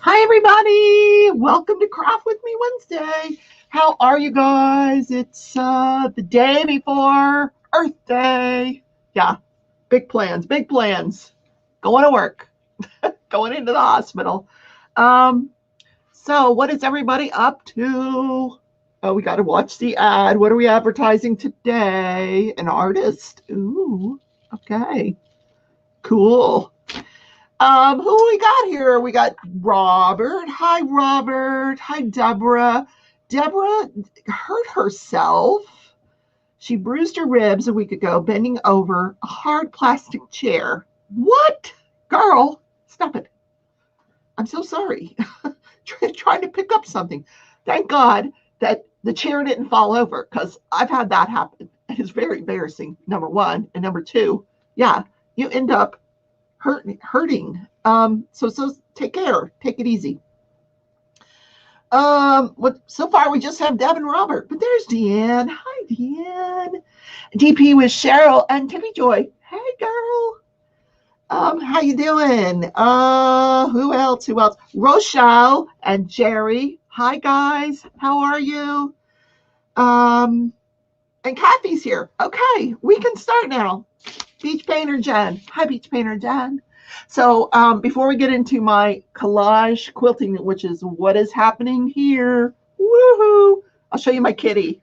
Hi, everybody. Welcome to Craft with Me Wednesday. How are you guys? It's the day before Earth Day. Yeah, big plans, big plans. Going to work, going into the hospital. Um, so, what is everybody up to? Oh, we got to watch the ad. What are we advertising today? An artist. Ooh, okay, cool. Who we got here? We got Robert. Hi, Robert. Hi, Deborah. Deborah hurt herself. She bruised her ribs a week ago, bending over a hard plastic chair. What? Girl, stop it. I'm so sorry. Trying to pick up something. Thank God that the chair didn't fall over because I've had that happen. It's very embarrassing, number one. And number two, yeah, you end up hurting. So take care. Take it easy. So far we just have Deb and Robert, but there's Deanne. Hi, Deanne. DP with Cheryl and Timmy Joy. Hey, girl. How you doing? Who else? Who else? Rochelle and Jerry. Hi, guys. How are you? And Kathy's here. Okay, we can start now. Beach Painter Jen. Hi, Beach Painter Jen. So before we get into my collage quilting, which is what is happening here, woohoo! I'll show you my kitty.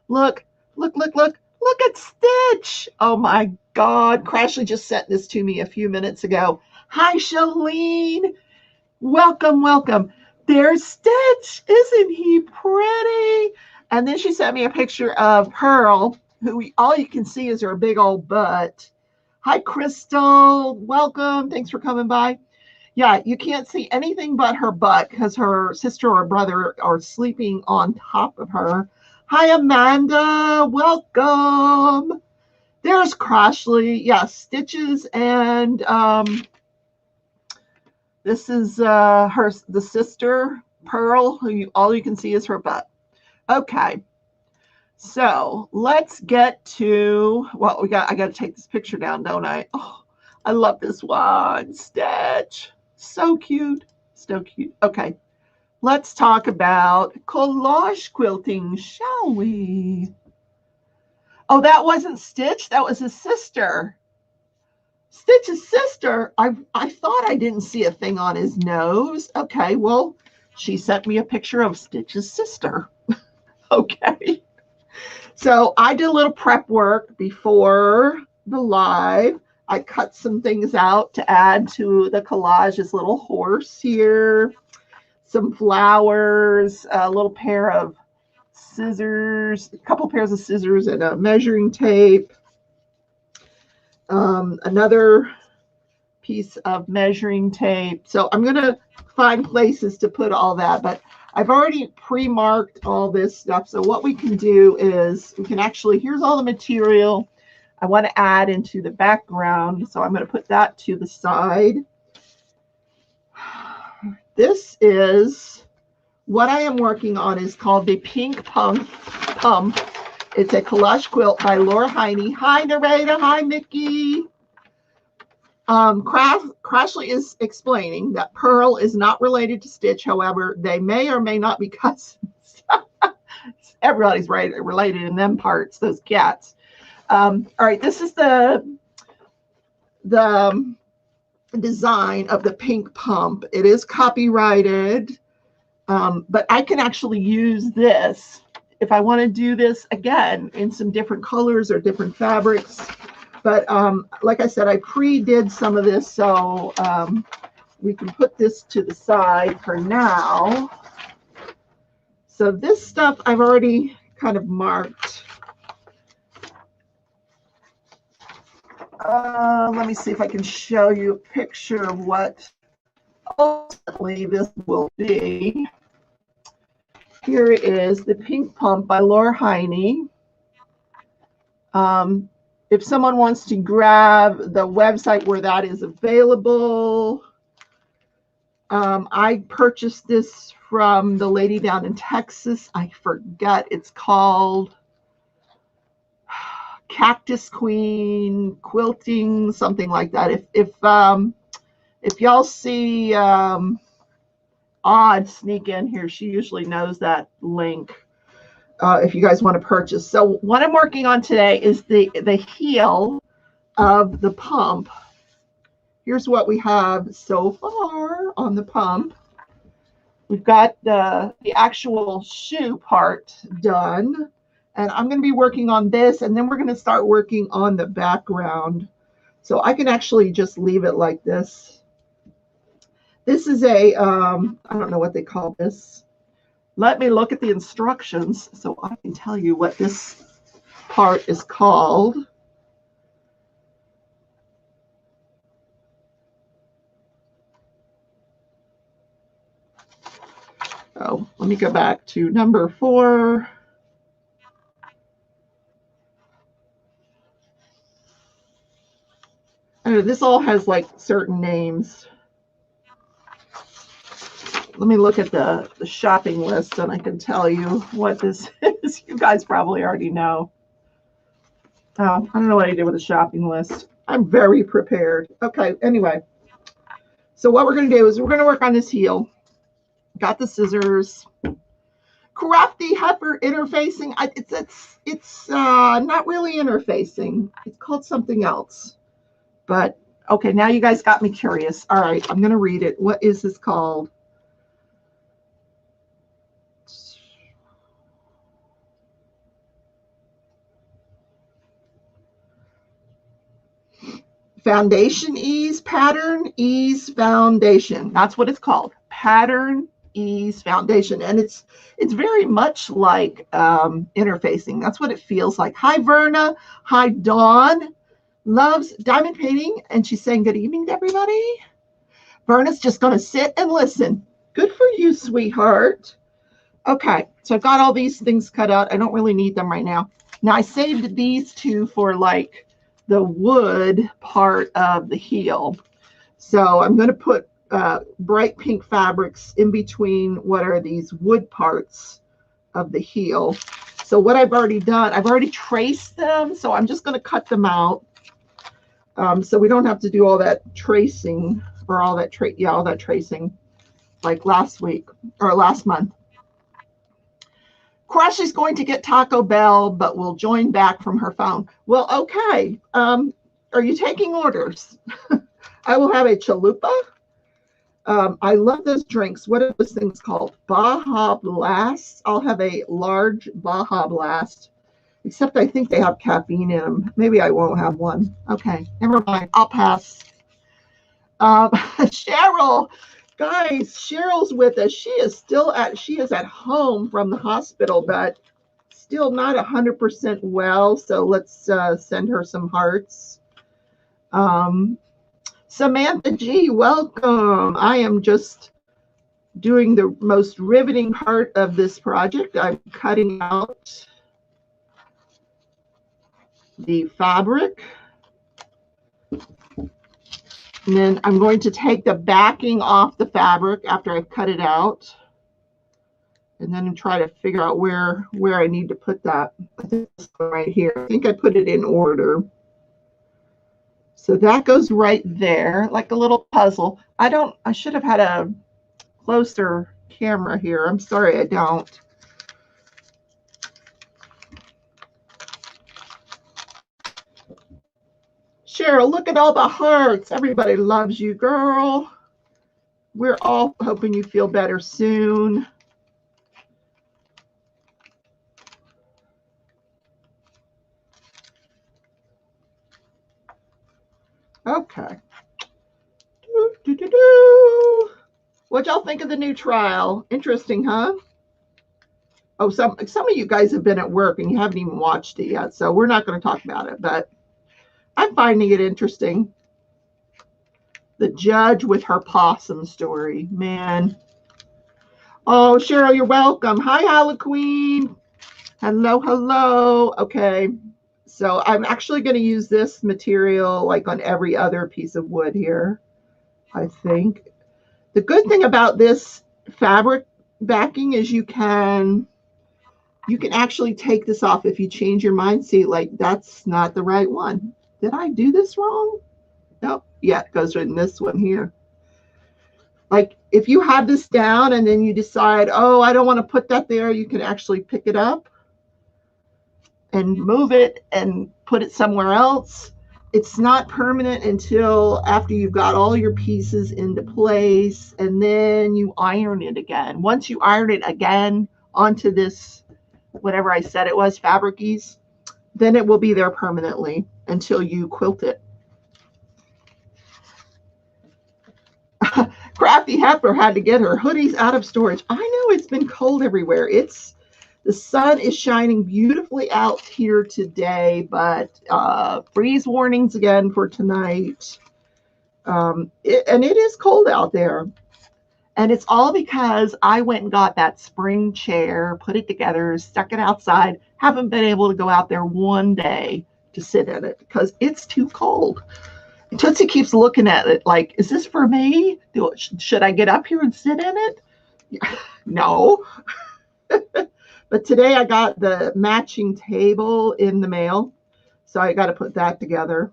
Look, look, look, look, look at Stitch. Oh my God, Crashly just sent this to me a few minutes ago. Hi, Shalene. Welcome, welcome. There's Stitch. Isn't he pretty? And then she sent me a picture of Pearl, who all you can see is her big old butt. Hi, Crystal. Welcome. Thanks for coming by. Yeah, you can't see anything but her butt because her sister or brother are sleeping on top of her. Hi, Amanda. Welcome. There's Crashly. Yeah, Stitches and this is the sister, Pearl, who all you can see is her butt. Okay. So let's get to what we got. I got to take this picture down, don't I? Oh, I love this one. Stitch. So cute. So cute. Okay. Let's talk about collage quilting, shall we? Oh, that wasn't Stitch. That was his sister. Stitch's sister. I thought I didn't see a thing on his nose. Okay. Well, she sent me a picture of Stitch's sister. Okay. So I did a little prep work before the live. I cut some things out to add to the collage. This little horse here, some flowers, a little pair of scissors, a couple pairs of scissors and a measuring tape. Another piece of measuring tape. So I'm going to find places to put all that, but I've already pre-marked all this stuff. So what we can do is we can actually, here's all the material I want to add into the background. So I'm going to put that to the side. This is what I am working on is called the Pink Pump. It's a collage quilt by Laura Heine. Hi, Nareda. Hi, Mickey. Crashly is explaining that Pearl is not related to Stitch. However, they may or may not be cousins. Everybody's related in them parts, those cats. All right, this is the design of the Pink Pump. It is copyrighted, but I can actually use this if I want to do this again in some different colors or different fabrics. But like I said, I pre-did some of this, so we can put this to the side for now. So this stuff I've already kind of marked. Let me see if I can show you a picture of what ultimately this will be. Here it is, the Pink Pump by Laura Heine. If someone wants to grab the website where that is available, I purchased this from the lady down in Texas. I forget. It's called Cactus Queen Quilting, something like that. If y'all see Odd sneak in here. She usually knows that link if you guys want to purchase. So what I'm working on today is the heel of the pump. Here's what we have so far on the pump. We've got the actual shoe part done, and I'm going to be working on this, and then we're going to start working on the background. So I can actually just leave it like this. This is a, I don't know what they call this. Let me look at the instructions so I can tell you what this part is called. Oh, let me go back to number 4. I know this all has like certain names. Let me look at the shopping list and I can tell you what this is. You guys probably already know. Oh, I don't know what I did with the shopping list. I'm very prepared. Okay, anyway. So what we're going to do is we're going to work on this heel. Got the scissors. Crafty heifer interfacing. It's not really interfacing. It's called something else. But okay, now you guys got me curious. All right, I'm going to read it. What is this called? Foundation ease, pattern ease foundation. That's what it's called. Pattern ease foundation. And it's very much like interfacing. That's what it feels like. Hi, Verna. Hi, Dawn. Loves diamond painting. And she's saying good evening to everybody. Verna's just going to sit and listen. Good for you, sweetheart. Okay, so I've got all these things cut out. I don't really need them right now. Now I saved these two for like the wood part of the heel. So I'm going to put bright pink fabrics in between what are these wood parts of the heel. So what I've already done, I've already traced them. So I'm just going to cut them out. So we don't have to do all that tracing or all that tracing like last week or last month. Crush is going to get Taco Bell, but will join back from her phone. Well, okay. Are you taking orders? I will have a chalupa. I love those drinks. What are those things called? Baja Blast. I'll have a large Baja Blast, except I think they have caffeine in them. Maybe I won't have one. Okay, never mind. I'll pass. Cheryl. Guys, Cheryl's with us. She is at home from the hospital, but still not 100% well. So let's send her some hearts. Samantha G, welcome. I am just doing the most riveting part of this project. I'm cutting out the fabric. And then I'm going to take the backing off the fabric after I've cut it out. And then try to figure out where I need to put that. I think this one right here. I think I put it in order. So that goes right there, like a little puzzle. I should have had a closer camera here. I'm sorry I don't. Cheryl, look at all the hearts. Everybody loves you, girl. We're all hoping you feel better soon. Okay. What y'all think of the new trial? Interesting, huh? Oh, some of you guys have been at work and you haven't even watched it yet, so we're not going to talk about it, but I'm finding it interesting. The judge with her possum story, man. Oh, Cheryl, you're welcome. Hi, Halloween. Hello, hello. Okay, so I'm actually going to use this material like on every other piece of wood here, I think. The good thing about this fabric backing is you can actually take this off if you change your mind. See, like that's not the right one. Did I do this wrong? Nope. Yeah, it goes in this one here. Like if you have this down and then you decide, oh, I don't want to put that there, you can actually pick it up and move it and put it somewhere else. It's not permanent until after you've got all your pieces into place, and then you iron it again. Once you iron it again onto this, whatever I said it was, fabric ease, then it will be there permanently until you quilt it. Crafty Heifer had to get her hoodies out of storage. I know it's been cold everywhere. The sun is shining beautifully out here today, but freeze warnings again for tonight. And it is cold out there. And it's all because I went and got that spring chair, put it together, stuck it outside. Haven't been able to go out there one day to sit in it because it's too cold. And Tootsie keeps looking at it like, is this for me? Should I get up here and sit in it? No. But today I got the matching table in the mail, so I got to put that together.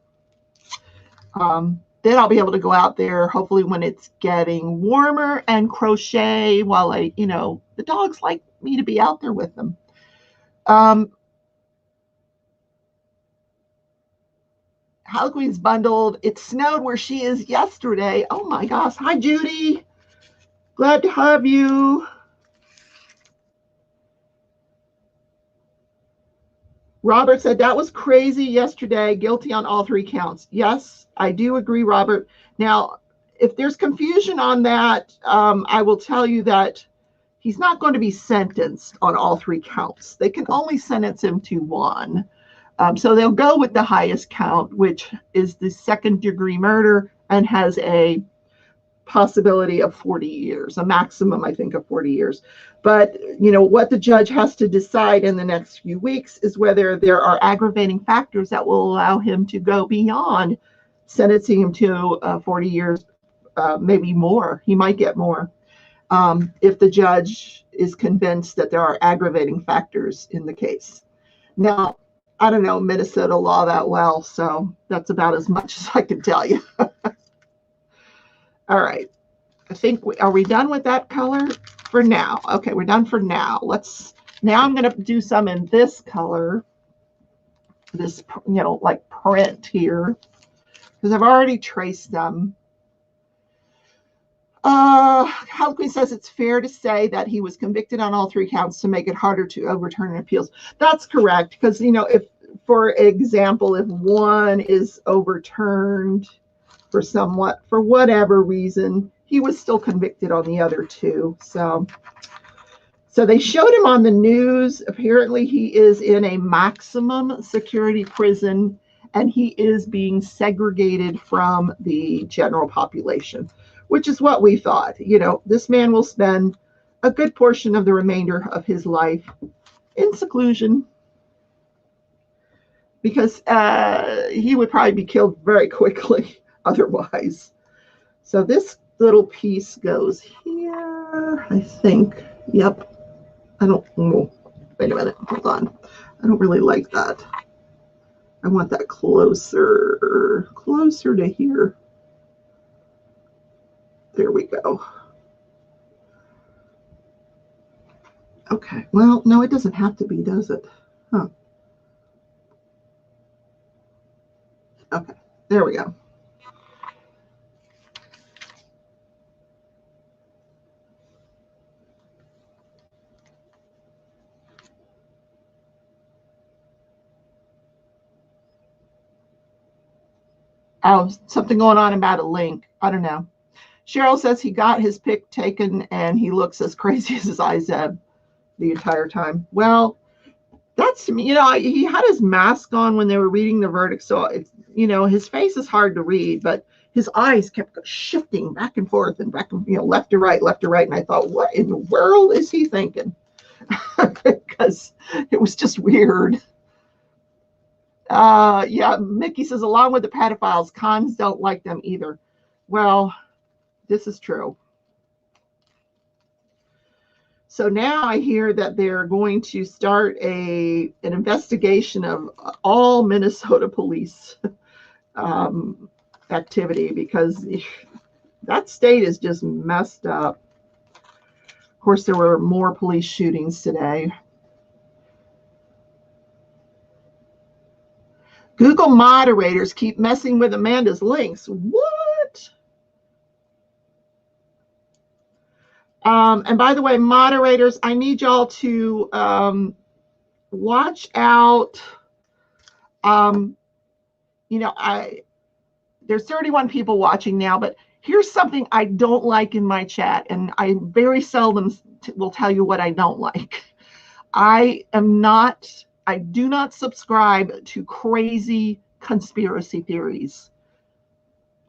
Then I'll be able to go out there, hopefully when it's getting warmer, and crochet while the dogs like me to be out there with them. Halloween's bundled. It snowed where she is yesterday. Oh my gosh. Hi, Judy. Glad to have you. Robert said that was crazy yesterday. Guilty on all 3 counts. Yes, I do agree, Robert. Now, if there's confusion on that, I will tell you that he's not going to be sentenced on all 3 counts. They can only sentence him to 1. So they'll go with the highest count, which is the 2nd-degree murder and has a possibility of 40 years, a maximum, I think, of 40 years. But, what the judge has to decide in the next few weeks is whether there are aggravating factors that will allow him to go beyond sentencing him to 40 years, maybe more. He might get more if the judge is convinced that there are aggravating factors in the case. Now, I don't know Minnesota law that well, so that's about as much as I can tell you. All right. I think are we done with that color for now? Okay, we're done for now. Now I'm going to do some in this color, this, like print here, because I've already traced them. Halloween says it's fair to say that he was convicted on all 3 counts to make it harder to overturn appeals. That's correct, because, if, for example, if one is overturned for whatever reason, he was still convicted on the other 2. So they showed him on the news. Apparently he is in a maximum security prison and he is being segregated from the general population, which is what we thought. This man will spend a good portion of the remainder of his life in seclusion because he would probably be killed very quickly otherwise. So this little piece goes here, I think. Yep. I don't know. Wait a minute. Hold on. I don't really like that. I want that closer to here. There we go. Okay. Well, no, it doesn't have to be, does it? Huh. Okay. There we go. Oh, something going on about a link. I don't know. Cheryl says he got his pic taken and he looks as crazy as his eyes have the entire time. Well, that's, he had his mask on when they were reading the verdict. So, it's, his face is hard to read, but his eyes kept shifting back and forth and back, left to right, left to right. And I thought, what in the world is he thinking? Because it was just weird. Yeah, Mickey says, along with the pedophiles, cons don't like them either. Well, this is true. So now I hear that they're going to start an investigation of all Minnesota police activity because That state is just messed up. Of course, there were more police shootings today. Google moderators keep messing with Amanda's links. What? And by the way, moderators, I need y'all to watch out. You know, there's 31 people watching now, but here's something I don't like in my chat, and I very seldom will tell you what I don't like. I do not subscribe to crazy conspiracy theories.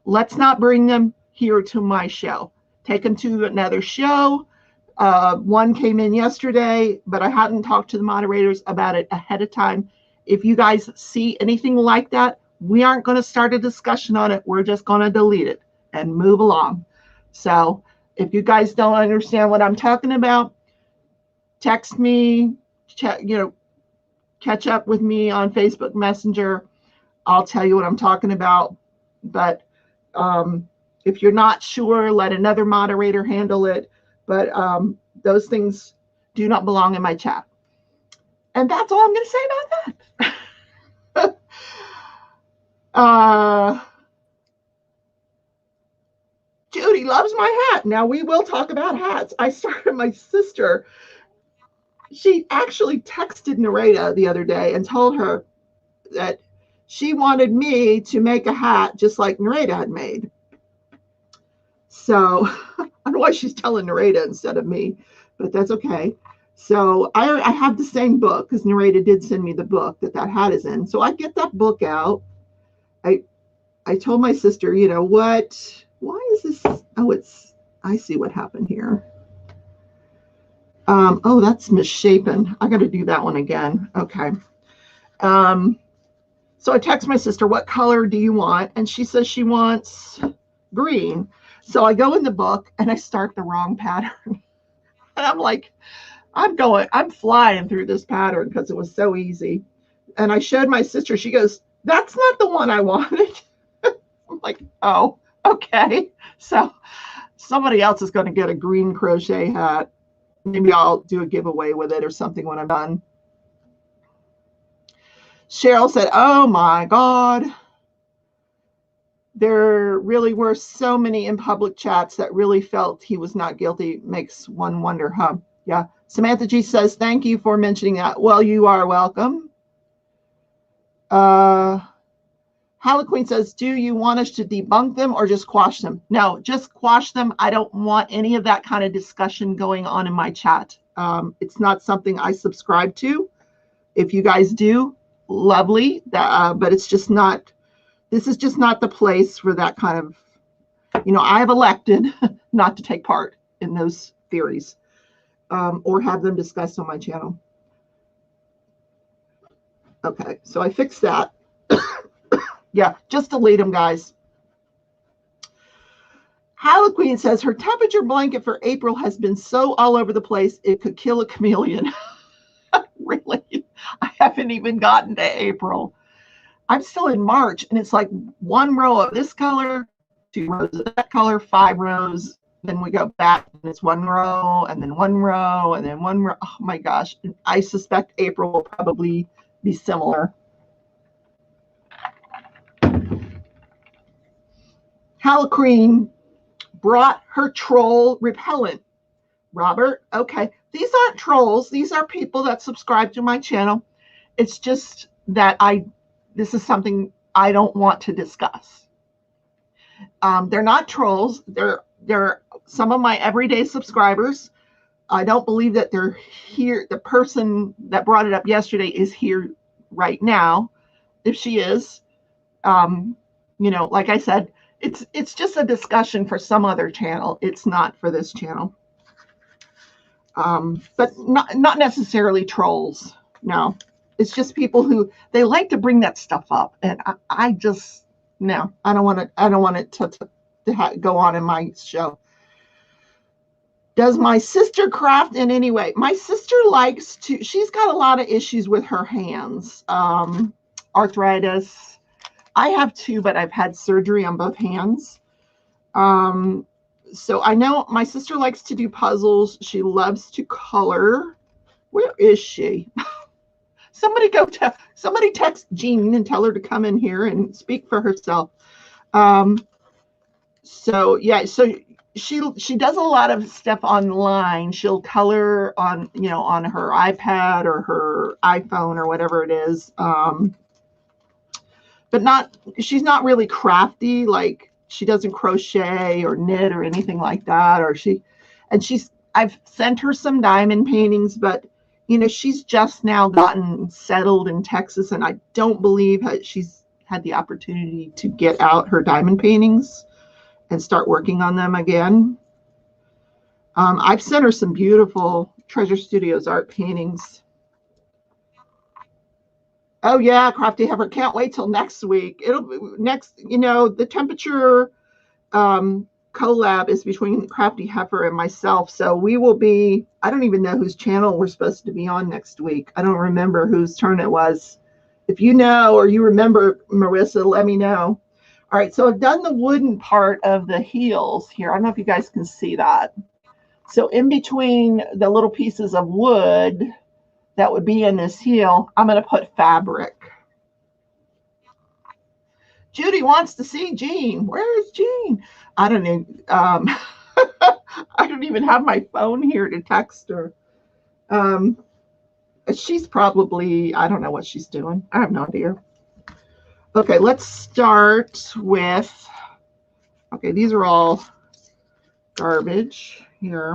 Let's not bring them here to my show. Take them to another show. One came in yesterday, but I hadn't talked to the moderators about it ahead of time. If you guys see anything like that, we aren't going to start a discussion on it. We're just going to delete it and move along. So if you guys don't understand what I'm talking about, text me, catch up with me on Facebook Messenger. I'll tell you what I'm talking about. But if you're not sure, let another moderator handle it. But those things do not belong in my chat. And that's all I'm going to say about that. Judy loves my hat. Now we will talk about hats. I started my sister. She actually texted Nareda the other day and told her that she wanted me to make a hat just like Nareda had made. So I don't know why she's telling Nareda instead of me, but that's okay. So I have the same book because Nareda did send me the book that hat is in. So I get that book out. I told my sister, you know what? Why is this? Oh, I see what happened here. Oh, that's misshapen. I got to do that one again. Okay. So I text my sister, what color do you want? And she says she wants green. So I go in the book and I start the wrong pattern. And I'm like, I'm flying through this pattern because it was so easy. And I showed my sister, she goes, that's not the one I wanted. I'm like, oh, okay. So somebody else is going to get a green crochet hat. Maybe I'll do a giveaway with it or something when I'm done. Cheryl said, oh my God. There really were so many in public chats that really felt he was not guilty. Makes one wonder, huh? Yeah. Samantha G says, thank you for mentioning that. Well, you are welcome. Halloween says, do you want us to debunk them or just quash them? No, just quash them. I don't want any of that kind of discussion going on in my chat. It's not something I subscribe to. If you guys do, lovely. But it's just not, this is just not the place for that kind of, I have elected not to take part in those theories or have them discussed on my channel. Okay, so I fixed that. Yeah, just delete them, guys. Halloween says her temperature blanket for April has been so all over the place it could kill a chameleon. Really? I haven't even gotten to April. I'm still in March, and it's like one row of this color, 2 rows of that color, 5 rows. Then we go back, and it's 1 row, and then 1 row, and then 1 row. Oh, my gosh. And I suspect April will probably be similar. Halloween brought her troll repellent. Robert, okay. These aren't trolls. These are people that subscribe to my channel. It's just that this is something I don't want to discuss. They're not trolls. They're some of my everyday subscribers. I don't believe that they're here. The person that brought it up yesterday is here right now. If she is, like I said, it's just a discussion for some other channel. It's not for this channel. But not necessarily trolls. No, it's just people who they like to bring that stuff up, and I just no, I don't want it to go on in my show. Does my sister craft in any way? My sister likes to. She's got a lot of issues with her hands, arthritis. I have 2, but I've had surgery on both hands. So I know my sister likes to do puzzles. She loves to color. Where is she? Somebody somebody text Jean and tell her to come in here and speak for herself. So yeah, so she does a lot of stuff online. She'll color on, you know, on her iPad or her iPhone or whatever it is. But she's not really crafty. Like, she doesn't crochet or knit or anything like that. I've sent her some diamond paintings, but you know, she's just now gotten settled in Texas, and I don't believe she's had the opportunity to get out her diamond paintings and start working on them again. I've sent her some beautiful Treasure Studios art paintings. Oh yeah, Crafty Heifer, can't wait till next week. It'll be next, you know, the temperature collab is between Crafty Heifer and myself. So we will be, I don't even know whose channel we're supposed to be on next week. I don't remember whose turn it was. If you know or you remember, Marissa, let me know. All right, so I've done the wooden part of the heels here. I don't know if you guys can see that. So in between the little pieces of wood that would be in this heel, I'm going to put fabric. Judy wants to see Jean. Where is Jean? I don't know. I don't even have my phone here to text her. She's probably, I don't know what she's doing. I have no idea. Okay, let's start with, okay, these are all garbage here.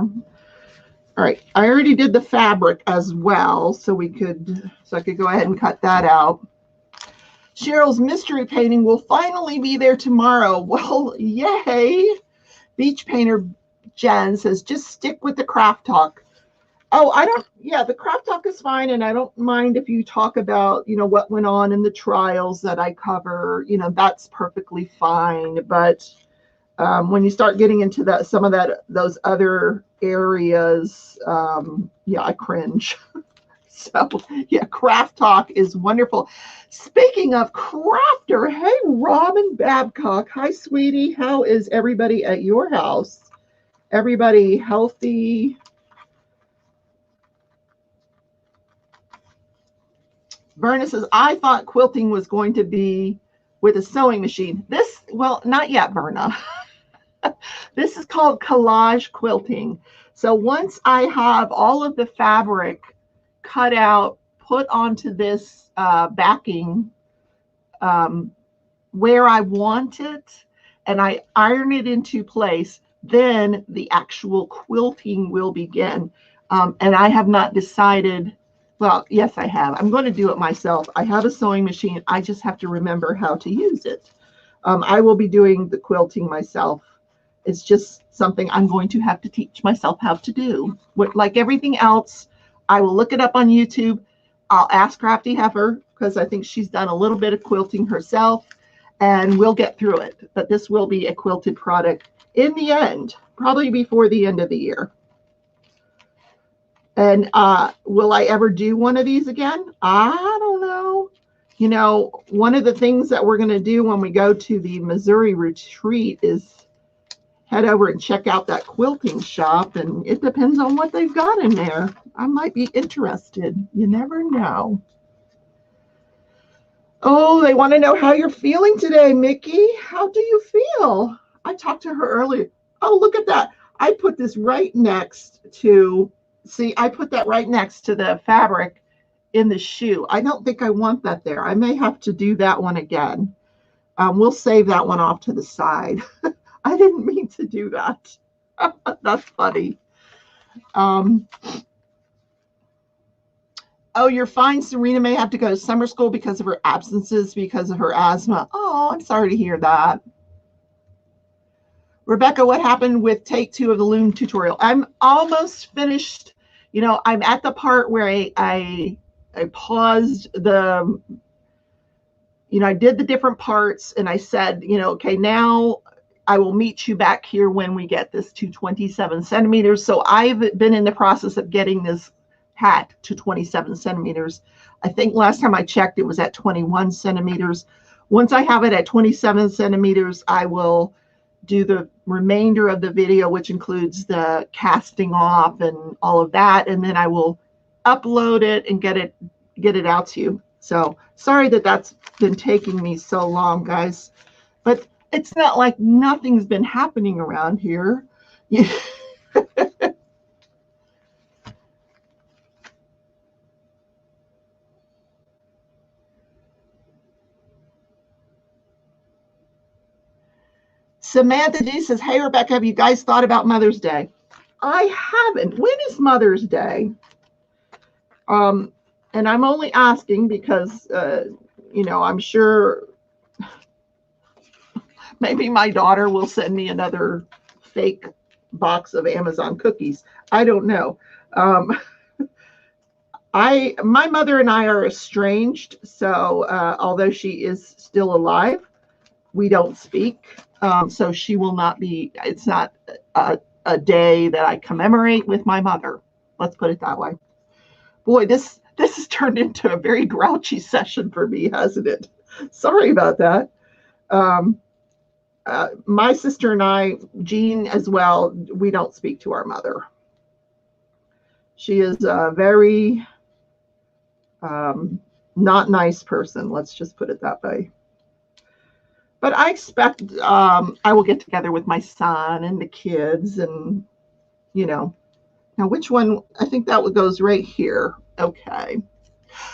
All right, I already did the fabric as well, so I could go ahead and cut that out. Cheryl's mystery painting will finally be there tomorrow. Well, yay. Beach Painter Jen says, just stick with the craft talk. Oh, yeah, the craft talk is fine. And I don't mind if you talk about, you know, what went on in the trials that I cover, you know, that's perfectly fine. But when you start getting into those other areas, yeah, I cringe. So yeah, craft talk is wonderful. Speaking of crafter, hey, Robin Babcock. Hi, sweetie. How is everybody at your house? Everybody healthy? Verna says, I thought quilting was going to be with a sewing machine. Well, not yet, Verna. This is called collage quilting. So once I have all of the fabric cut out, put onto this backing where I want it, and I iron it into place, then the actual quilting will begin. And I have not decided, well, yes, I have. I'm going to do it myself. I have a sewing machine. I just have to remember how to use it. I will be doing the quilting myself. It's just something I'm going to have to teach myself how to do. Like everything else, I will look it up on YouTube. I'll ask Crafty Heifer, because I think she's done a little bit of quilting herself, and we'll get through it. But this will be a quilted product in the end, probably before the end of the year. And will I ever do one of these again? I don't know. You know, one of the things that we're going to do when we go to the Missouri retreat is head over and check out that quilting shop, and it depends on what they've got in there. I might be interested. You never know. Oh, they want to know how you're feeling today, Mickey. How do you feel? I talked to her earlier. Oh, look at that. I put this right next to, see, I put that right next to the fabric in the shoe. I don't think I want that there. I may have to do that one again. We'll save that one off to the side. I didn't mean to do that. That's funny. Oh, you're fine. Serena may have to go to summer school because of her absences because of her asthma. Oh, I'm sorry to hear that. Rebecca, what happened with take 2 of the loom tutorial? I'm almost finished. You know, I'm at the part where I paused the, you know, I did the different parts and I said, you know, okay, now I will meet you back here when we get this to 27 centimeters. So I've been in the process of getting this hat to 27 centimeters. I think last time I checked, it was at 21 centimeters. Once I have it at 27 centimeters, I will do the remainder of the video, which includes the casting off and all of that, and then I will upload it and get it out to you. So sorry that that's been taking me so long, guys, but it's not like nothing's been happening around here. Samantha G says, hey, Rebecca, have you guys thought about Mother's Day? I haven't. When is Mother's Day? And I'm only asking because, you know, I'm sure maybe my daughter will send me another fake box of Amazon cookies. I don't know. My mother and I are estranged, so although she is still alive, we don't speak. So she will not be, it's not a day that I commemorate with my mother. Let's put it that way. Boy, this has turned into a very grouchy session for me, hasn't it? Sorry about that. My sister and I, Jean as well, we don't speak to our mother. She is a very not nice person. Let's just put it that way. But I expect I will get together with my son and the kids and, you know. Now, which one? I think that one goes right here. Okay.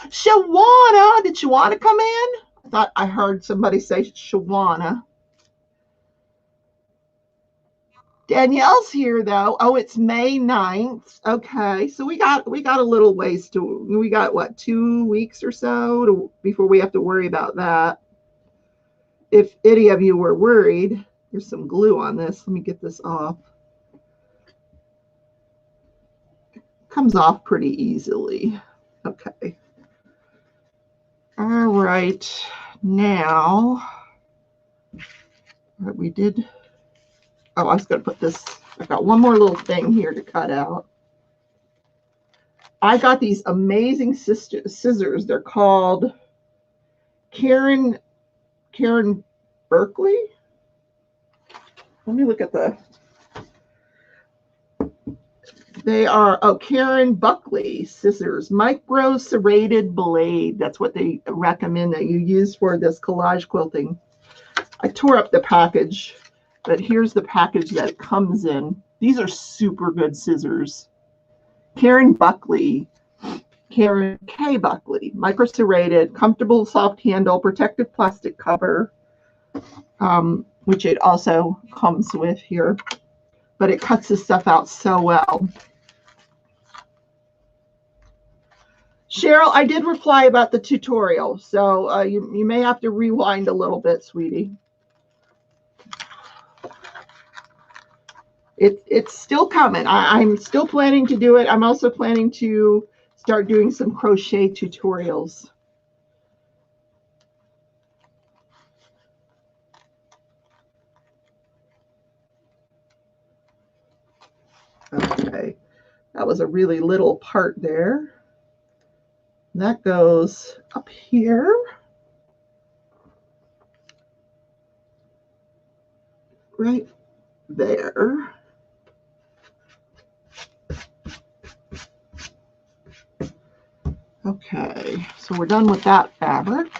Shawana, did Shawana come in? I thought I heard somebody say Shawana. Danielle's here though. Oh, it's May 9th. Okay. So we got a little ways we got what, 2 weeks or so before we have to worry about that. If any of you were worried, there's some glue on this. Let me get this off. It comes off pretty easily. Okay. All right. Now, what we did. Oh, I was going to put this. I got one more little thing here to cut out. I got these amazing scissors. They're called Karen Berkeley. Let me look at they are, Karen Buckley scissors, micro serrated blade. That's what they recommend that you use for this collage quilting. I tore up the package, but here's the package that it comes in. These are super good scissors. Karen Buckley, Karen K. Buckley, micro serrated, comfortable soft handle, protective plastic cover, which it also comes with here. But it cuts this stuff out so well. Cheryl, I did reply about the tutorial, so you may have to rewind a little bit, sweetie. It's still coming. I'm still planning to do it. I'm also planning to start doing some crochet tutorials. Okay, that was a really little part there. That goes up here. Right there. Okay, so we're done with that fabric.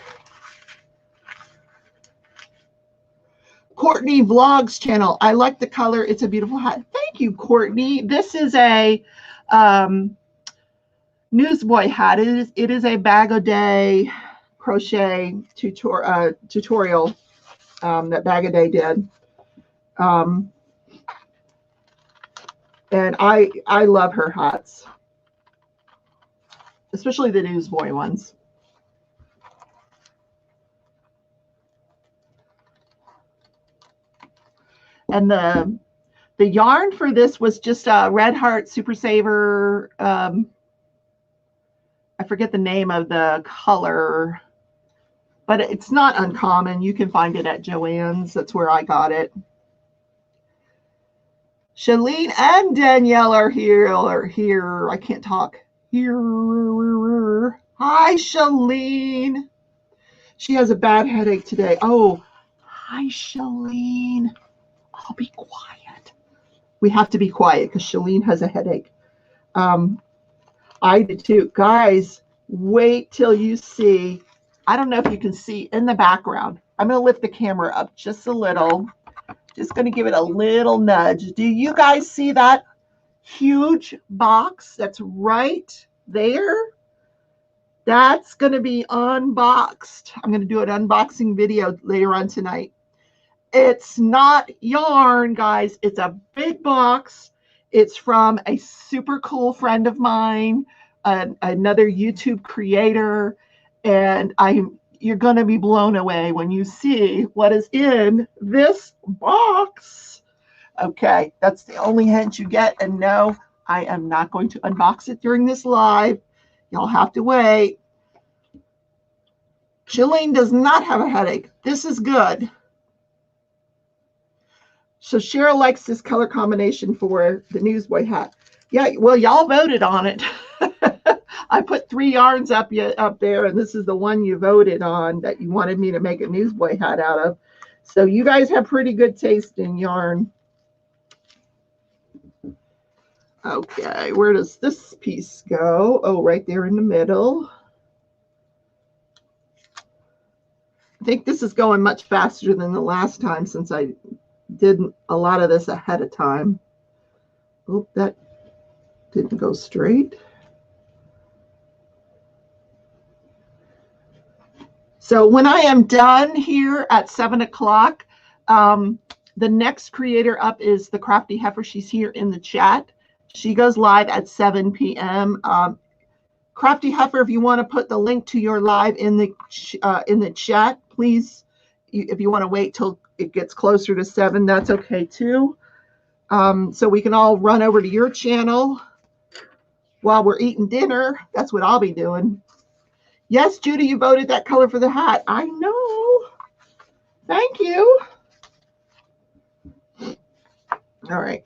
Courtney Vlogs channel. I like the color. It's a beautiful hat. Thank you, Courtney. This is a newsboy hat. It is a bag a day crochet tutorial that Bag a Day did. And I love her hats, especially the newsboy ones. And the yarn for this was just a Red Heart Super Saver. I forget the name of the color, but it's not uncommon. You can find it at Joann's. That's where I got it. Shalene and Danielle are here. I can't talk. Here. Hi, Shalene. She has a bad headache today. Oh, hi, Shalene. I'll be quiet. We have to be quiet because Shalene has a headache. I do too. Guys, wait till you see. I don't know if you can see in the background. I'm going to lift the camera up just a little. Just going to give it a little nudge. Do you guys see that huge box that's right there? That's going to be unboxed. I'm going to do an unboxing video later on tonight. It's not yarn, guys. It's a big box. It's from a super cool friend of mine, another YouTube creator, and you're going to be blown away when you see what is in this box. Okay, that's the only hint you get. And no, I am not going to unbox it during this live. You'll have to wait. Shalene does not have a headache. This is good. So Cheryl likes this color combination for the newsboy hat. Yeah, well, y'all voted on it. I put 3 yarns up there, and this is the one you voted on that you wanted me to make a newsboy hat out of. So you guys have pretty good taste in yarn. Okay, where does this piece go? Oh, right there in the middle. I think this is going much faster than the last time since I did a lot of this ahead of time. Oh, that didn't go straight. So when I am done here at 7 o'clock, the next creator up is the Crafty Heifer. She's here in the chat. She goes live at 7 p.m. Crafty Heifer, if you want to put the link to your live in the chat, please. If you want to wait till it gets closer to 7, that's okay too. So we can all run over to your channel while we're eating dinner. That's what I'll be doing. Yes, Judy, you voted that color for the hat. I know. Thank you. All right.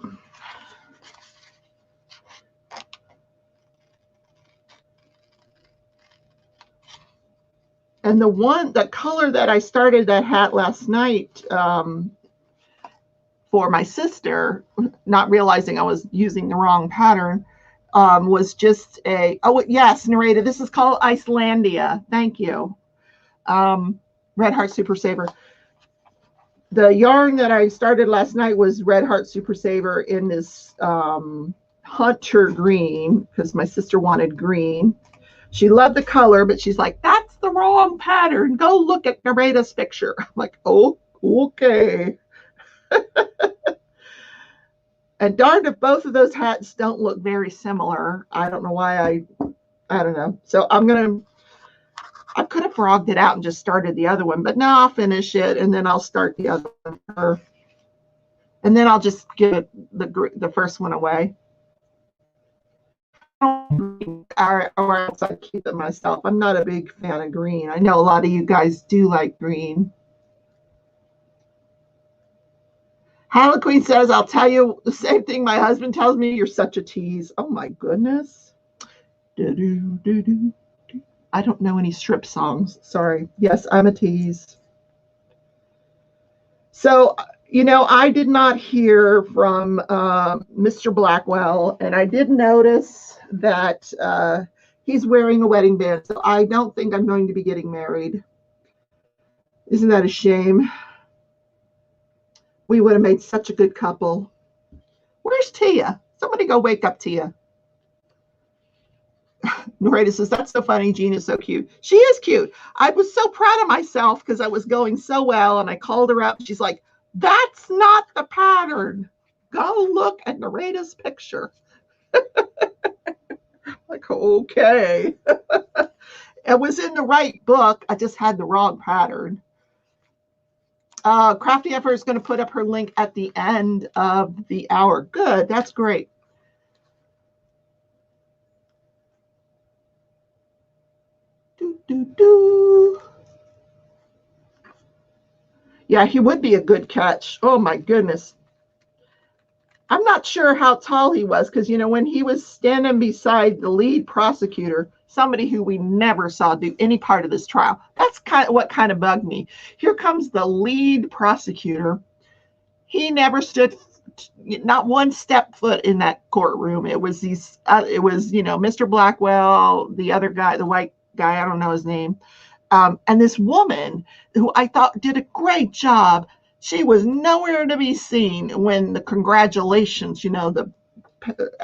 And the color that I started that hat last night for my sister, not realizing I was using the wrong pattern, was just oh, yes, Narita, this is called Icelandia. Thank you. Red Heart Super Saver. The yarn that I started last night was Red Heart Super Saver in this hunter green, because my sister wanted green. She loved the color, but she's like, that's the wrong pattern. Go look at Narita's picture. I'm like, oh, okay. And darned if both of those hats don't look very similar. I don't know why I don't know. So I could have frogged it out and just started the other one, but now I'll finish it and then I'll start the other one. And then I'll just give it the first one away. Or else I keep it myself. I'm not a big fan of green. I know a lot of you guys do like green. Hannah Queen says, I'll tell you the same thing my husband tells me. You're such a tease. Oh my goodness. I don't know any strip songs. Sorry. Yes, I'm a tease. So, you know, I did not hear from Mr. Blackwell, and I did notice that he's wearing a wedding band. So I don't think I'm going to be getting married. Isn't that a shame? We would have made such a good couple. Where's Tia? Somebody go wake up Tia. Narita says, that's so funny. Jean is so cute. She is cute. I was so proud of myself because I was going so well, and I called her up. She's like, that's not the pattern. Go look at Narita's picture. Like, okay. It was in the right book. I just had the wrong pattern. Crafty Effort is going to put up her link at the end of the hour. Good. That's great. Yeah, he would be a good catch. Oh my goodness. I'm not sure how tall he was because, you know, when he was standing beside the lead prosecutor, somebody who we never saw do any part of this trial, that's what kind of bugged me. Here comes the lead prosecutor. He never stood not one step foot in that courtroom. It was these, it was, you know, Mr. Blackwell, the other guy, the white guy, I don't know his name. And this woman who I thought did a great job. She was nowhere to be seen when the congratulations, you know, the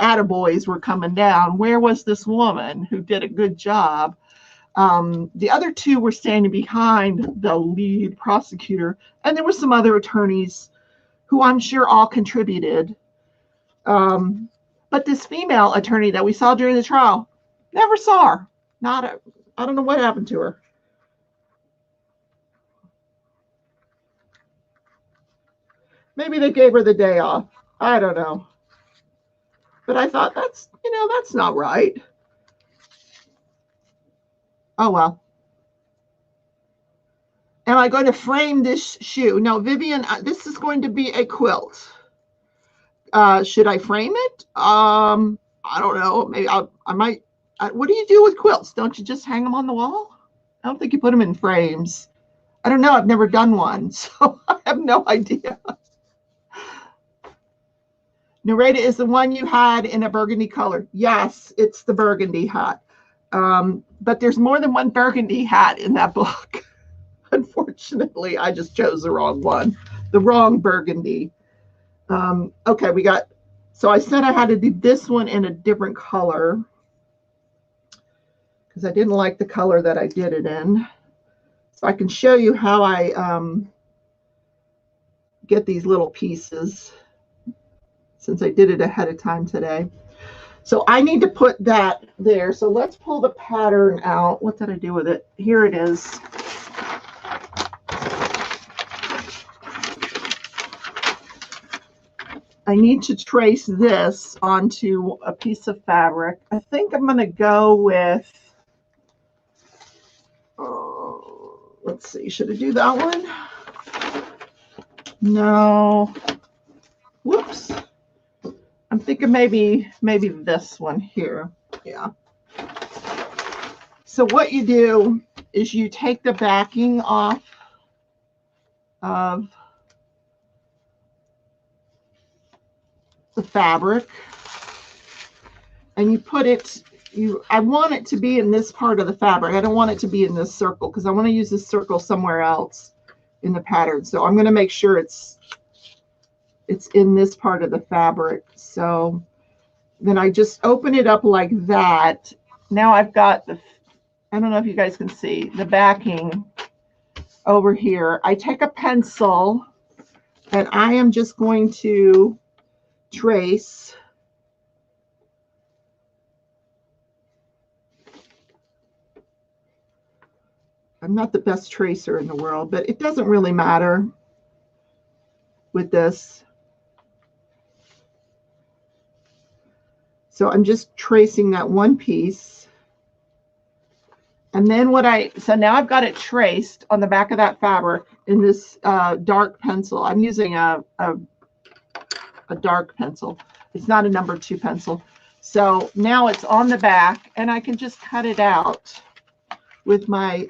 attaboys were coming down. Where was this woman who did a good job? The other two were standing behind the lead prosecutor, and there were some other attorneys who I'm sure all contributed. But this female attorney that we saw during the trial, never saw her. I don't know what happened to her. Maybe they gave her the day off. I don't know. But I thought that's not right. Oh, well. Am I going to frame this shoe? No, Vivian, this is going to be a quilt. Should I frame it? I don't know. Maybe I might. What do you do with quilts? Don't you just hang them on the wall? I don't think you put them in frames. I don't know. I've never done one, so I have no idea. Narrated is the one you had in a burgundy color. Yes, it's the burgundy hat. But there's more than one burgundy hat in that book. Unfortunately, I just chose the wrong one, the wrong burgundy. Okay, so I said I had to do this one in a different color because I didn't like the color that I did it in. So I can show you how I get these little pieces since I did it ahead of time today. So I need to put that there. So let's pull the pattern out. What did I do with it? Here it is. I need to trace this onto a piece of fabric. I think I'm going to go with, let's see, should I do that one? No. Whoops. I'm thinking maybe this one here. Yeah. So what you do is you take the backing off of the fabric and you put it, I want it to be in this part of the fabric. I don't want it to be in this circle because I want to use this circle somewhere else in the pattern. So I'm going to make sure it's in this part of the fabric. So then I just open it up like that. Now I've got I don't know if you guys can see the backing over here. I take a pencil and I am just going to trace I'm not the best tracer in the world, but it doesn't really matter with this. So I'm just tracing that one piece. And then so now I've got it traced on the back of that fabric in this dark pencil. I'm using a dark pencil. It's not a number 2 pencil. So now it's on the back and I can just cut it out with my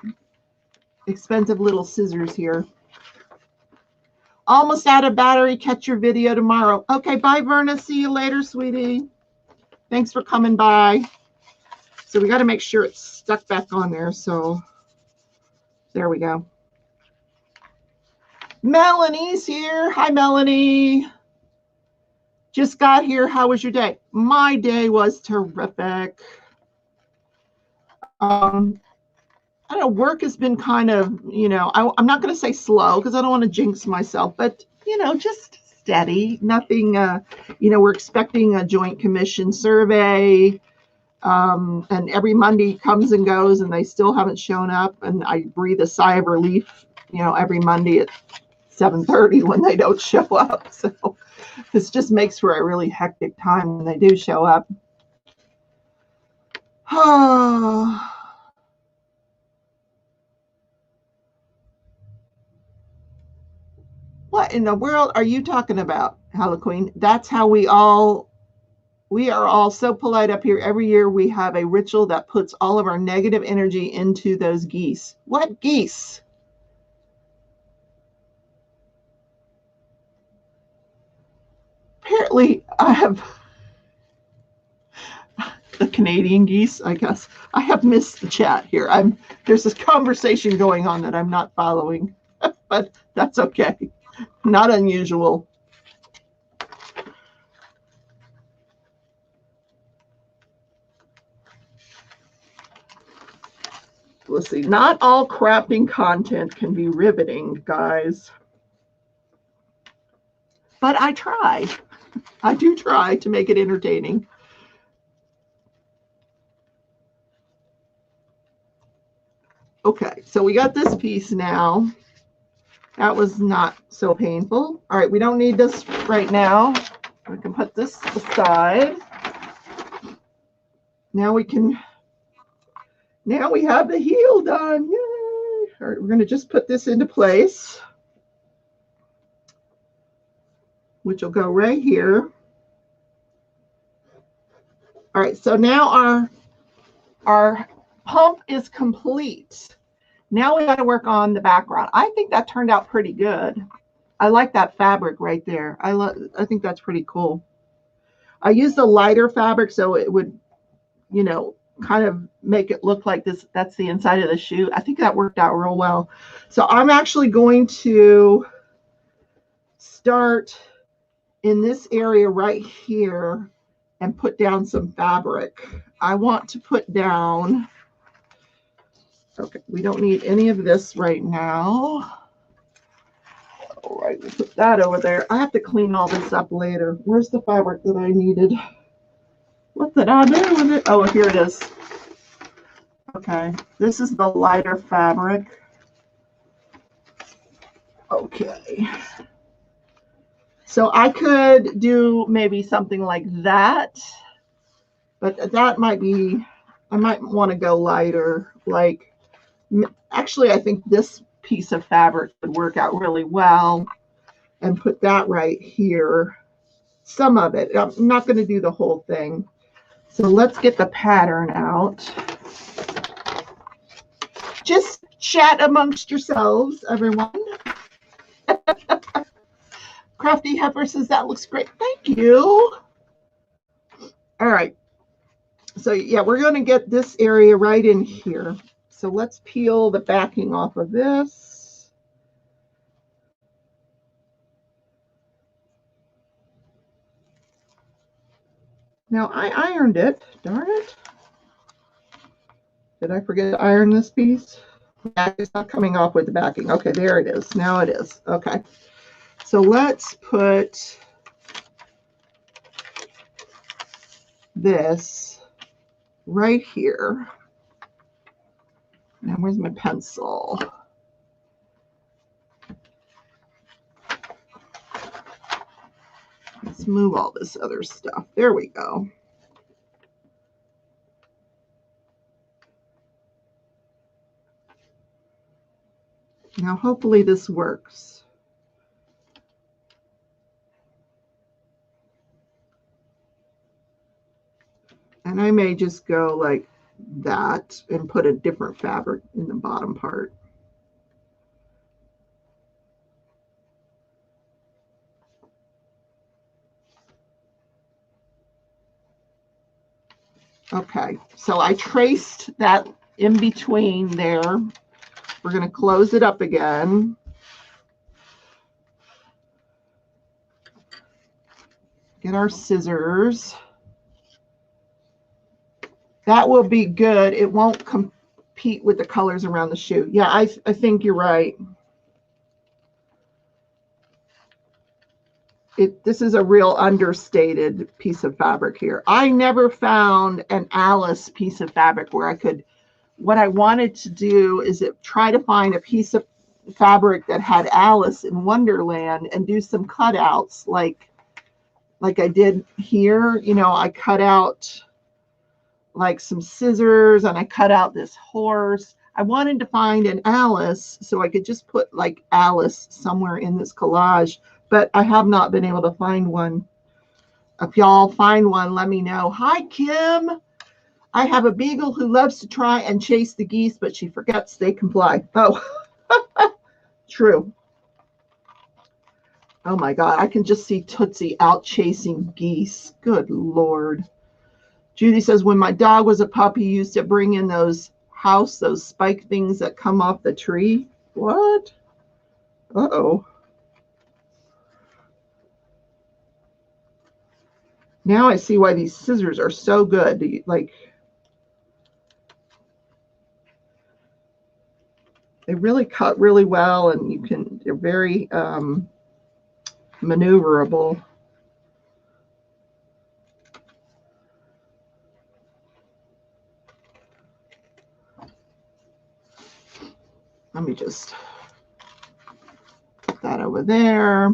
expensive little scissors here. Almost out of battery. Catch your video tomorrow. Okay, bye, Verna. See you later, sweetie. Thanks for coming by. So we got to make sure it's stuck back on there. So there we go. Melanie's here. Hi, Melanie. Just got here. How was your day? My day was terrific. I don't know, work has been kind of, I'm not going to say slow because I don't want to jinx myself, but, just steady. Nothing, we're expecting a joint commission survey. And every Monday comes and goes and they still haven't shown up. And I breathe a sigh of relief, every Monday at 7:30 when they don't show up. So this just makes for a really hectic time when they do show up. Oh. What in the world are you talking about, Halloween? That's how we are all so polite up here. Every year we have a ritual that puts all of our negative energy into those geese. What geese? apparently I have the Canadian geese, I guess. I have missed the chat here. There's this conversation going on that I'm not following, but that's okay. Not unusual. Let's see. Not all crafting content can be riveting, guys. But I try. I do try to make it entertaining. Okay, so we got this piece now. That was not so painful. All right, we don't need this right now. We can put this aside. Now we have the heel done. Yay! All right, we're going to just put this into place, which will go right here. All right, so now our pump is complete. Now we got to work on the background. I think that turned out pretty good. I like that fabric right there. I think that's pretty cool. I used a lighter fabric so it would, you know, kind of make it look like this. That's the inside of the shoe. I think that worked out real well. So I'm actually going to start in this area right here and put down some fabric. I want to put down, okay, we don't need any of this right now. All right, we'll put that over there. I have to clean all this up later. Where's the fabric that I needed? What did I do with it? Oh, here it is. Okay, this is the lighter fabric. Okay. So I could do maybe something like that, but that might be, I might want to go lighter. Like, actually, I think this piece of fabric would work out really well, and put that right here. Some of it. I'm not going to do the whole thing. So let's get the pattern out. Just chat amongst yourselves, everyone. Crafty Heifer says that looks great. Thank you. All right. So yeah, we're going to get this area right in here. So let's peel the backing off of this. Now I ironed it. Darn it. Did I forget to iron this piece? Yeah, it's not coming off with the backing. Okay, there it is. Now it is. Okay. So let's put this right here. Now, where's my pencil? Let's move all this other stuff. There we go. Now, hopefully this works. And I may just go like that and put a different fabric in the bottom part. Okay, so I traced that in between there. We're going to close it up again. Get our scissors. That will be good. It won't compete with the colors around the shoe. Yeah, I think you're right. This is a real understated piece of fabric here. I never found an Alice piece of fabric where I could, what I wanted to do is try to find a piece of fabric that had Alice in Wonderland and do some cutouts like I did here. You know, I cut out like some scissors and I cut out this horse. I wanted to find an Alice so I could just put like Alice somewhere in this collage, but I have not been able to find one. If y'all find one, let me know. Hi, Kim. I have a beagle who loves to try and chase the geese, but she forgets they can fly. Oh, true. Oh my God, I can just see Tootsie out chasing geese. Good Lord. Judy says, when my dog was a puppy, he used to bring in those spike things that come off the tree. What? Uh-oh. Now I see why these scissors are so good. Like, they really cut really well, and they're very maneuverable. Let me just put that over there.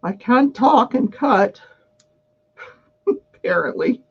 I can talk and cut, apparently.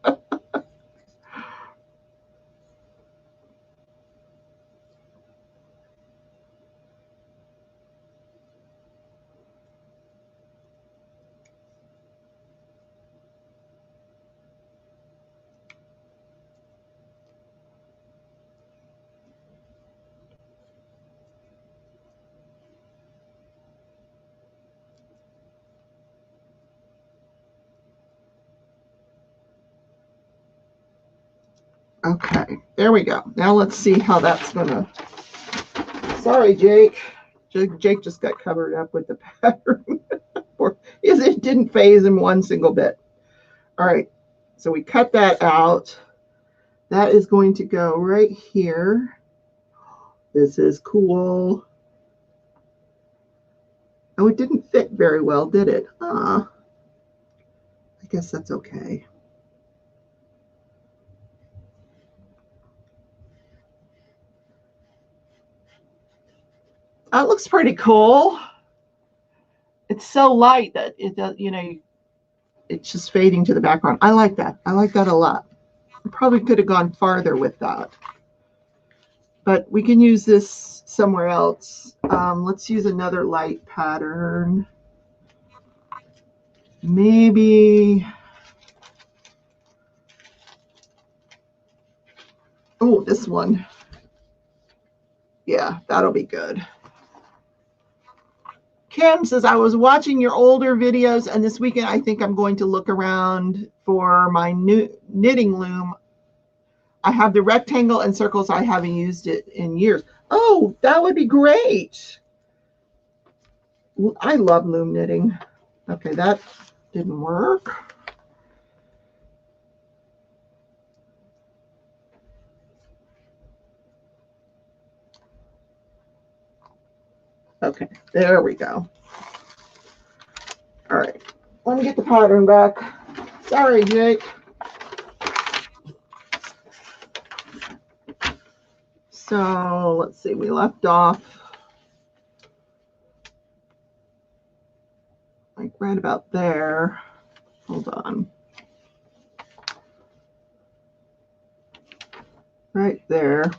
Okay, there we go. Now let's see how that's gonna. Sorry, Jake. Jake just got covered up with the pattern. It didn't phase him one single bit. All right, so we cut that out. That is going to go right here. This is cool. Oh, it didn't fit very well, did it? I guess that's okay. That looks pretty cool. It's so light that it does, it's just fading to the background. I like that. I like that a lot. I probably could have gone farther with that. But we can use this somewhere else. Let's use another light pattern. Maybe, oh, this one. Yeah, that'll be good. Kim says, I was watching your older videos, and this weekend I think I'm going to look around for my new knitting loom. I have the rectangle and circles. I haven't used it in years. Oh, that would be great. I love loom knitting. Okay, that didn't work. Okay, there we go. All right, let me get the pattern back. Sorry, Jake. So let's see, we left off like right about there. Hold on. Right there.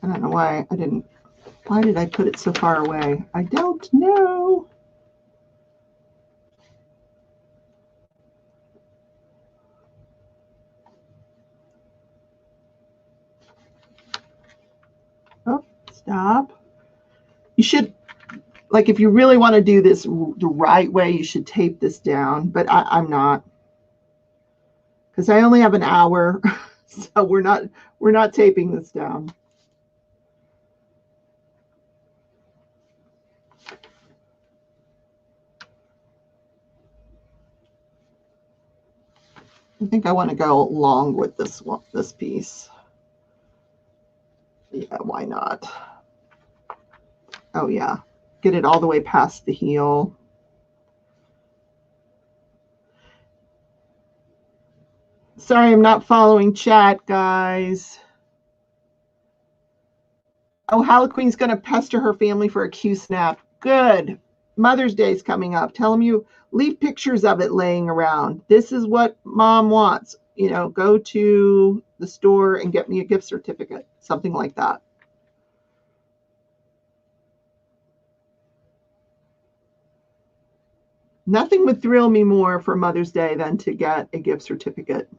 I don't know why I didn't. Why did I put it so far away? I don't know. Oh, stop. You should, like, if you really want to do this the right way, you should tape this down, but I'm not, because I only have an hour, so we're not taping this down. I think I want to go along with this one, this piece. Yeah, why not? Oh yeah, get it all the way past the heel. Sorry, I'm not following chat, guys. Oh, Halloween's going to pester her family for a Q snap. Good. Mother's Day's coming up. Tell them you leave pictures of it laying around. This is what mom wants. You know, go to the store and get me a gift certificate, something like that. Nothing would thrill me more for Mother's Day than to get a gift certificate.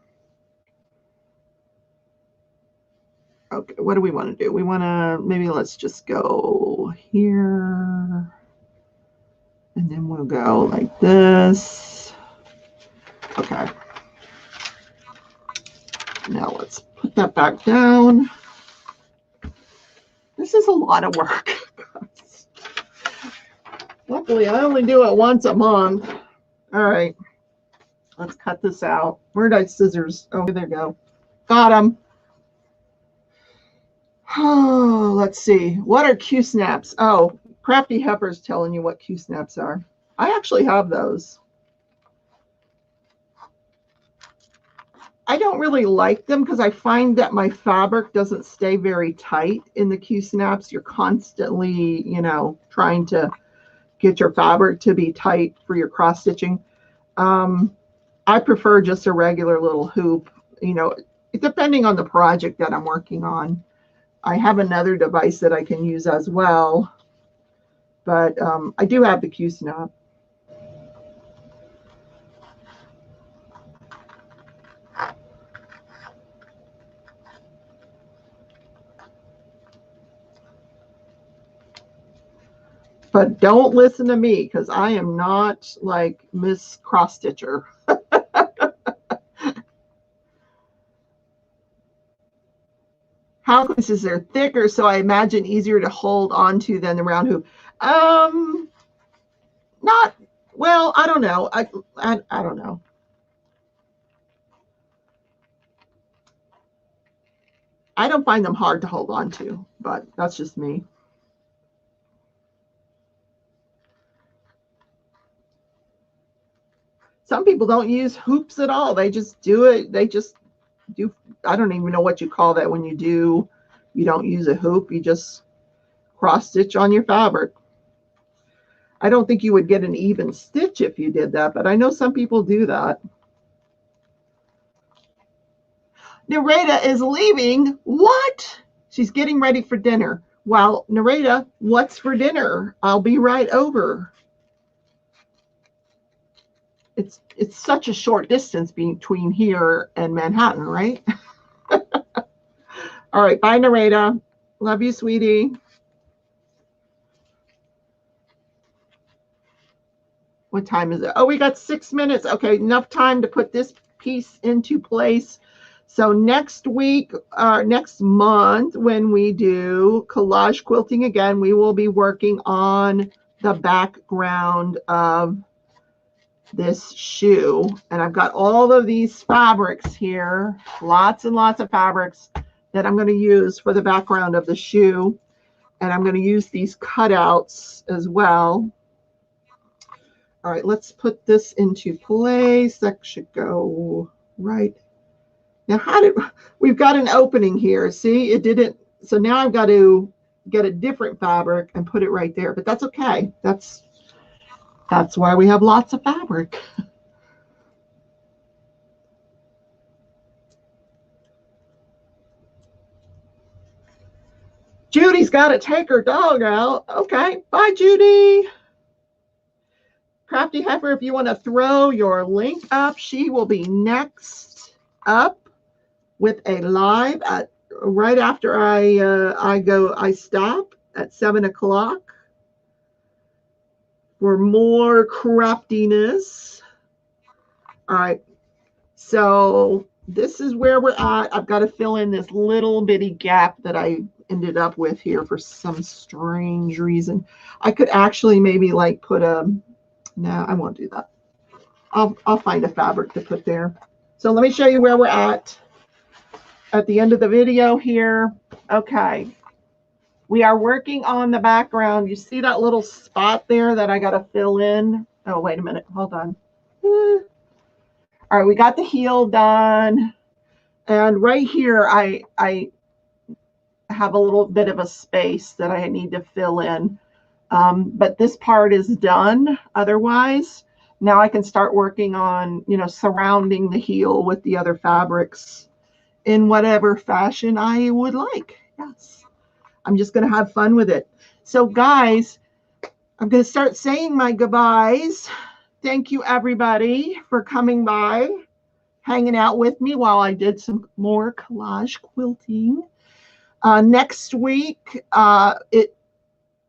Okay, what do we want to do? We want to, maybe let's just go here. And then we'll go like this. Okay. Now let's put that back down. This is a lot of work. Luckily, I only do it once a month. All right. Let's cut this out. Where'd I scissors? Oh, there you go. Got them. Oh, let's see. What are Q-snaps? Oh, Crafty Heifer's telling you what Q-snaps are. I actually have those. I don't really like them because I find that my fabric doesn't stay very tight in the Q-snaps. You're constantly, you know, trying to get your fabric to be tight for your cross stitching. I prefer just a regular little hoop, you know, depending on the project that I'm working on. I have another device that I can use as well, but I do have the Q-snap. But don't listen to me because I am not like Miss Cross Stitcher. How is they're thicker, so I imagine easier to hold onto than the round hoop. Not well. I don't know. I don't know. I don't find them hard to hold on to, but that's just me. Some people don't use hoops at all. They just do it. They just do. I don't even know what you call that when you do. You don't use a hoop. You just cross stitch on your fabric. I don't think you would get an even stitch if you did that, but I know some people do that. Nareda is leaving. What? She's getting ready for dinner. Well, Nareda, what's for dinner? I'll be right over. It's such a short distance between here and Manhattan, right? All right, bye, Nareda. Love you, sweetie. What time is it? Oh, we got 6 minutes. Okay, enough time to put this piece into place. So next week, next month, when we do collage quilting again, we will be working on the background of this shoe. And I've got all of these fabrics here, lots and lots of fabrics that I'm going to use for the background of the shoe. And I'm going to use these cutouts as well. All right, let's put this into place. That should go right. Now, we've got an opening here. See, it didn't. So now I've got to get a different fabric and put it right there, but that's okay. That's why we have lots of fabric. Judy's got to take her dog out. Okay, bye, Judy. Crafty Heifer, if you want to throw your link up, she will be next up with a live at right after I stop at 7 o'clock for more craftiness. All right, so this is where we're at. I've got to fill in this little bitty gap that I ended up with here for some strange reason. I could actually maybe like put a, no, I won't do that. I'll find a fabric to put there. So let me show you where we're at the end of the video here. Okay. We are working on the background. You see that little spot there that I got to fill in? Oh, wait a minute. Hold on. All right, we got the heel done. And right here, I have a little bit of a space that I need to fill in. But this part is done otherwise. Now I can start working on, you know, surrounding the heel with the other fabrics in whatever fashion I would like. Yes. I'm just going to have fun with it. So guys, I'm going to start saying my goodbyes. Thank you, everybody, for coming by, hanging out with me while I did some more collage quilting. Next week, it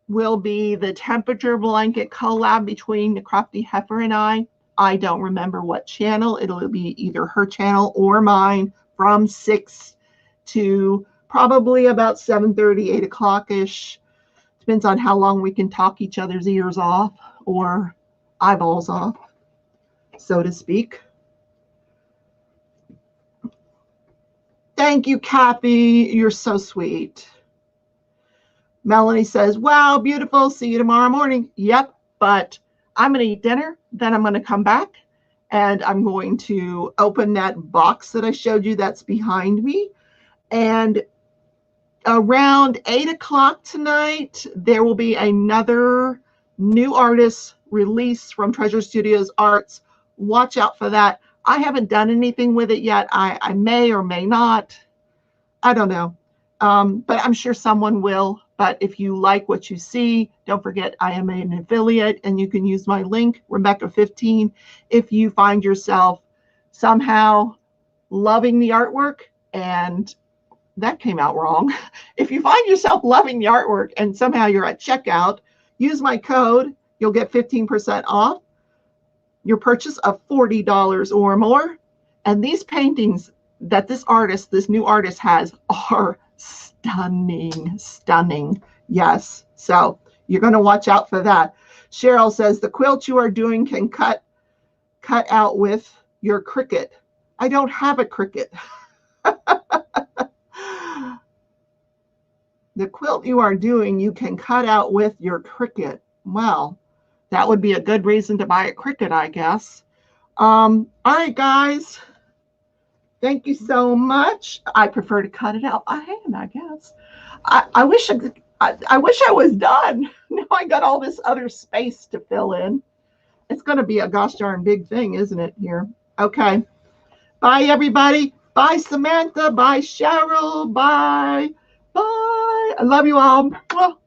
will be the temperature blanket collab between the Crafty Heifer and I. I don't remember what channel. It'll be either her channel or mine from 6 to probably about 7:30, 8 o'clock-ish. Depends on how long we can talk each other's ears off or eyeballs off, so to speak. Thank you, Kathy. You're so sweet. Melanie says, wow, beautiful. See you tomorrow morning. Yep, but I'm going to eat dinner. Then I'm going to come back and I'm going to open that box that I showed you that's behind me. And around 8 o'clock tonight, there will be another new artist release from Treasure Studios Arts. Watch out for that. I haven't done anything with it yet. I may or may not. I don't know. But I'm sure someone will. But if you like what you see, don't forget I am an affiliate and you can use my link, Rebecca15, if you find yourself somehow loving the artwork. And that came out wrong. If you find yourself loving the artwork and somehow you're at checkout, use my code. You'll get 15% off your purchase of $40 or more. And these paintings that this new artist has are stunning, stunning. Yes. So you're going to watch out for that. Cheryl says the quilt you are doing can cut out with your Cricut. I don't have a Cricut. The quilt you are doing, you can cut out with your Cricut. Well, that would be a good reason to buy a Cricut, I guess. All right, guys. Thank you so much. I prefer to cut it out by hand, I guess. I wish I was done. Now I got all this other space to fill in. It's going to be a gosh darn big thing, isn't it, here? Okay. Bye, everybody. Bye, Samantha. Bye, Cheryl. Bye. Bye. I love you all. Well,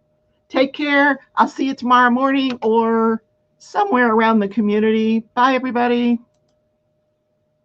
take care. I'll see you tomorrow morning or somewhere around the community. Bye, everybody.